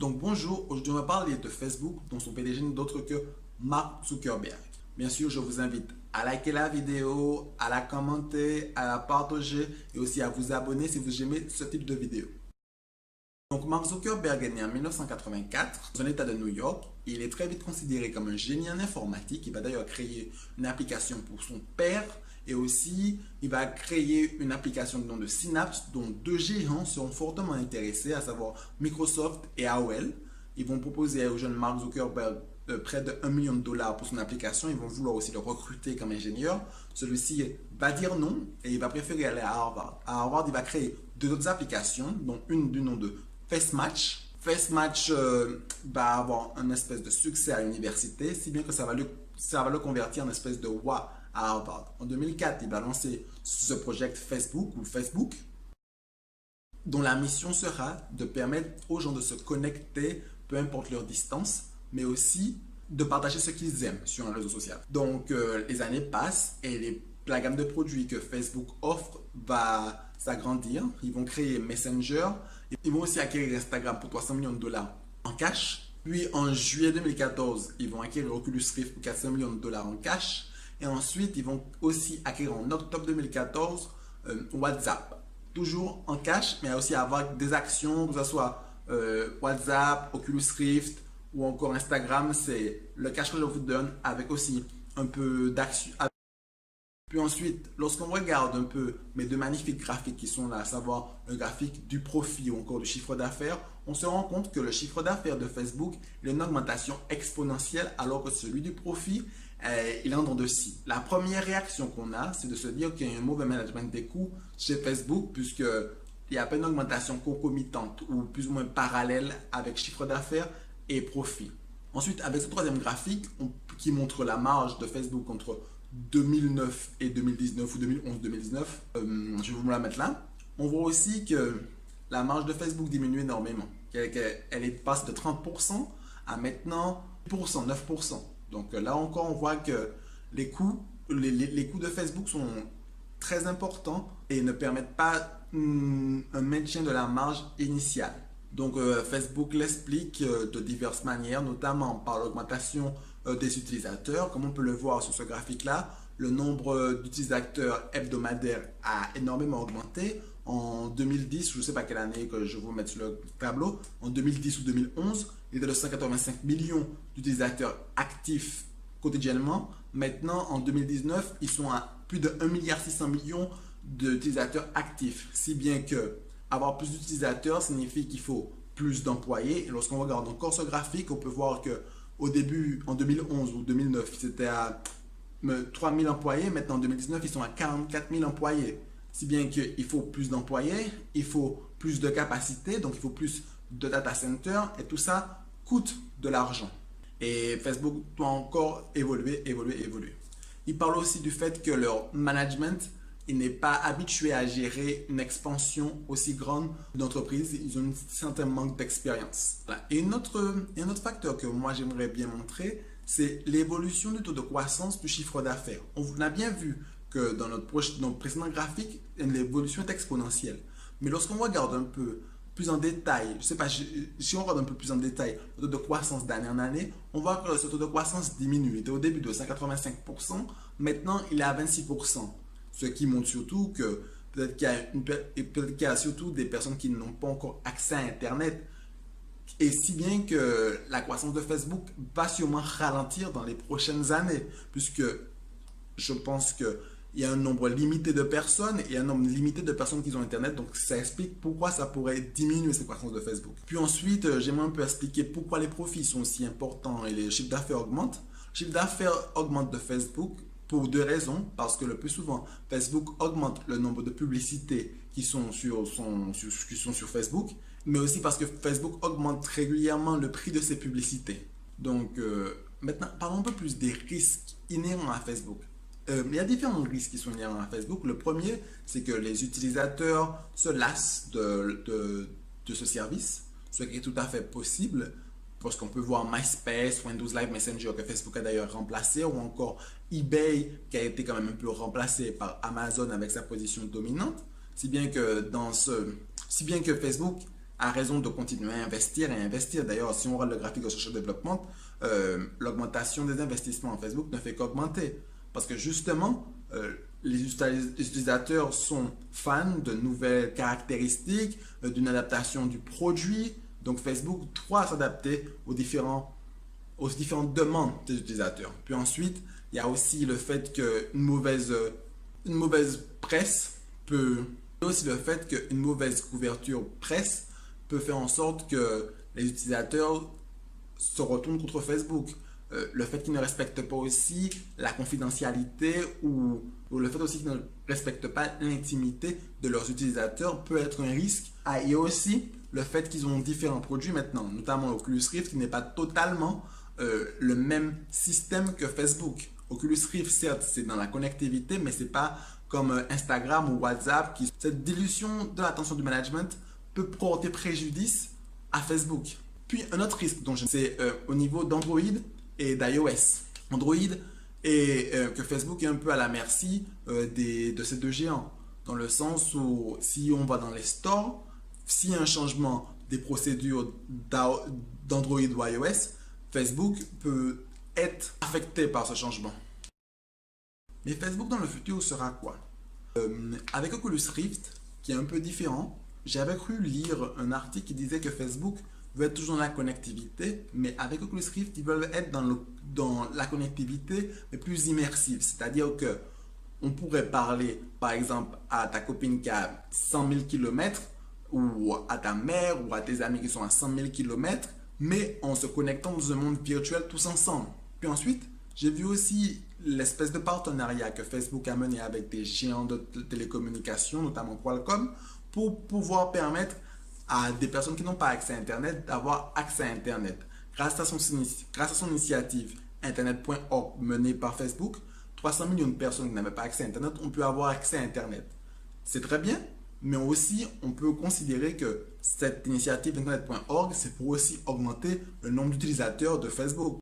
Donc bonjour, aujourd'hui on va parler de Facebook dont son PDG n'est d'autre que Mark Zuckerberg. Bien sûr, je vous invite à liker la vidéo, à la commenter, à la partager et aussi à vous abonner si vous aimez ce type de vidéo. Donc Mark Zuckerberg est né en 1984 dans l'État de New York. Il est très vite considéré comme un génie en informatique. Il va d'ailleurs créer une application pour son père et aussi il va créer une application du nom de Synapse dont deux géants seront fortement intéressés, à savoir Microsoft et AOL. Ils vont proposer au jeune Mark Zuckerberg près de $1 million pour son application. Ils vont vouloir aussi le recruter comme ingénieur. Celui-ci va dire non et il va préférer aller à Harvard. À Harvard, il va créer deux autres applications, dont une du nom de FaceMatch. FaceMatch va avoir un espèce de succès à l'université, si bien que ça va le convertir en espèce de roi à Harvard. En 2004, il va lancer ce projet Facebook ou Facebook, dont la mission sera de permettre aux gens de se connecter, peu importe leur distance, mais aussi de partager ce qu'ils aiment sur un réseau social. Donc, les années passent et la gamme de produits que Facebook offre va s'agrandir. Ils vont créer Messenger. Ils vont aussi acquérir Instagram pour $300 millions en cash. Puis, en juillet 2014, ils vont acquérir Oculus Rift pour $400 millions en cash. Et ensuite, ils vont aussi acquérir en octobre 2014 WhatsApp. Toujours en cash, mais aussi avoir des actions, que ce soit WhatsApp, Oculus Rift ou encore Instagram. C'est le cash que je vous donne avec aussi un peu d'action. Puis ensuite, lorsqu'on regarde un peu mes deux magnifiques graphiques qui sont là, à savoir le graphique du profit ou encore du chiffre d'affaires, on se rend compte que le chiffre d'affaires de Facebook il a une augmentation exponentielle alors que celui du profit, il est en dents de scie. La première réaction qu'on a, c'est de se dire qu'il y a un mauvais management des coûts chez Facebook puisqu'il n'y a pas une augmentation concomitante ou plus ou moins parallèle avec chiffre d'affaires et profit. Ensuite, avec ce troisième graphique qui montre la marge de Facebook entre 2009 et 2019 ou 2011-2019, je vais vous la mettre là. On voit aussi que la marge de Facebook diminue énormément. Elle est passée de 30% à maintenant 8%, 9%. Donc là encore, on voit que les coûts de Facebook sont très importants et ne permettent pas un maintien de la marge initiale. Donc Facebook l'explique de diverses manières, notamment par l'augmentation des utilisateurs. Comme on peut le voir sur ce graphique-là, le nombre d'utilisateurs hebdomadaires a énormément augmenté. En 2010, je ne sais pas quelle année que je vais vous mettre sur le tableau, en 2010 ou 2011, il était de 185 millions d'utilisateurs actifs quotidiennement. Maintenant, en 2019, ils sont à plus de 1,6 milliard d'utilisateurs actifs. Si bien que avoir plus d'utilisateurs signifie qu'il faut plus d'employés. Et lorsqu'on regarde encore ce graphique, on peut voir que au début, en 2011 ou 2009, c'était à 3 000 employés. Maintenant, en 2019, ils sont à 44 000 employés. Si bien qu'il faut plus d'employés, il faut plus de capacité, donc il faut plus de data centers et tout ça coûte de l'argent. Et Facebook doit encore évoluer. Il parle aussi du fait que leur management il n'est pas habitué à gérer une expansion aussi grande d'entreprise. Ils ont un certain manque d'expérience. Voilà. Et un autre facteur que moi j'aimerais bien montrer, c'est l'évolution du taux de croissance du chiffre d'affaires. On a bien vu que dans notre précédent graphique, l'évolution est exponentielle. Mais lorsqu'on regarde un peu plus en détail, je ne sais pas, si on regarde un peu plus en détail le taux de croissance d'année en année, on voit que ce taux de croissance diminue. Il était au début de 185%, maintenant il est à 26%. Ce qui montre surtout que peut-être qu'il y a surtout des personnes qui n'ont pas encore accès à Internet. Et si bien que la croissance de Facebook va sûrement ralentir dans les prochaines années, puisque je pense qu'il y a un nombre limité de personnes et un nombre limité de personnes qui ont Internet. Donc, ça explique pourquoi ça pourrait diminuer cette croissance de Facebook. Puis ensuite, j'aimerais un peu expliquer pourquoi les profits sont aussi importants et les chiffres d'affaires augmentent. Le chiffre d'affaires augmente de Facebook pour deux raisons, parce que le plus souvent, Facebook augmente le nombre de publicités qui sont sur Facebook, mais aussi parce que Facebook augmente régulièrement le prix de ses publicités. Donc, maintenant, parlons un peu plus des risques inhérents à Facebook. Il y a différents risques qui sont inhérents à Facebook. Le premier, c'est que les utilisateurs se lassent de ce service, ce qui est tout à fait possible. Parce qu'on peut voir MySpace, Windows Live Messenger que Facebook a d'ailleurs remplacé, ou encore eBay qui a été quand même un peu remplacé par Amazon avec sa position dominante. Si bien que Facebook a raison de continuer à investir et investir. D'ailleurs, si on regarde le graphique de recherche et développement, l'augmentation des investissements en Facebook ne fait qu'augmenter. Parce que justement, les utilisateurs sont fans de nouvelles caractéristiques, d'une adaptation du produit. Donc Facebook doit s'adapter aux différentes demandes des utilisateurs. Puis ensuite, il y a aussi le fait qu'une mauvaise presse peut... Il y a aussi le fait qu'une mauvaise couverture presse peut faire en sorte que les utilisateurs se retournent contre Facebook. Le fait qu'ils ne respectent pas aussi la confidentialité ou le fait aussi qu'ils ne respectent pas l'intimité de leurs utilisateurs peut être un risque. Il y a aussi le fait qu'ils ont différents produits maintenant, notamment Oculus Rift qui n'est pas totalement le même système que Facebook. Oculus Rift, certes, c'est dans la connectivité, mais ce n'est pas comme Instagram ou WhatsApp. Cette dilution de l'attention du management peut porter préjudice à Facebook. Puis un autre risque, c'est au niveau d'Android et d'iOS. Android et que Facebook est un peu à la merci de ces deux géants, dans le sens où si on va dans les stores, s'il y a un changement des procédures d'Android ou iOS, Facebook peut être affecté par ce changement. Mais Facebook dans le futur sera quoi? Avec Oculus Rift, qui est un peu différent, j'avais cru lire un article qui disait que Facebook veut être toujours dans la connectivité, mais avec Oculus Rift, ils veulent être dans la connectivité, mais plus immersive. C'est-à-dire que on pourrait parler, par exemple, à ta copine qui a 100 000 km, ou à ta mère, ou à tes amis qui sont à 100 000 km, mais en se connectant dans un monde virtuel tous ensemble. Puis ensuite, j'ai vu aussi l'espèce de partenariat que Facebook a mené avec des géants de télécommunications, notamment Qualcomm, pour pouvoir permettre à des personnes qui n'ont pas accès à Internet d'avoir accès à Internet. Grâce à son initiative Internet.org menée par Facebook, 300 millions de personnes qui n'avaient pas accès à Internet ont pu avoir accès à Internet. C'est très bien, mais aussi on peut considérer que cette initiative Internet.org, c'est pour aussi augmenter le nombre d'utilisateurs de Facebook.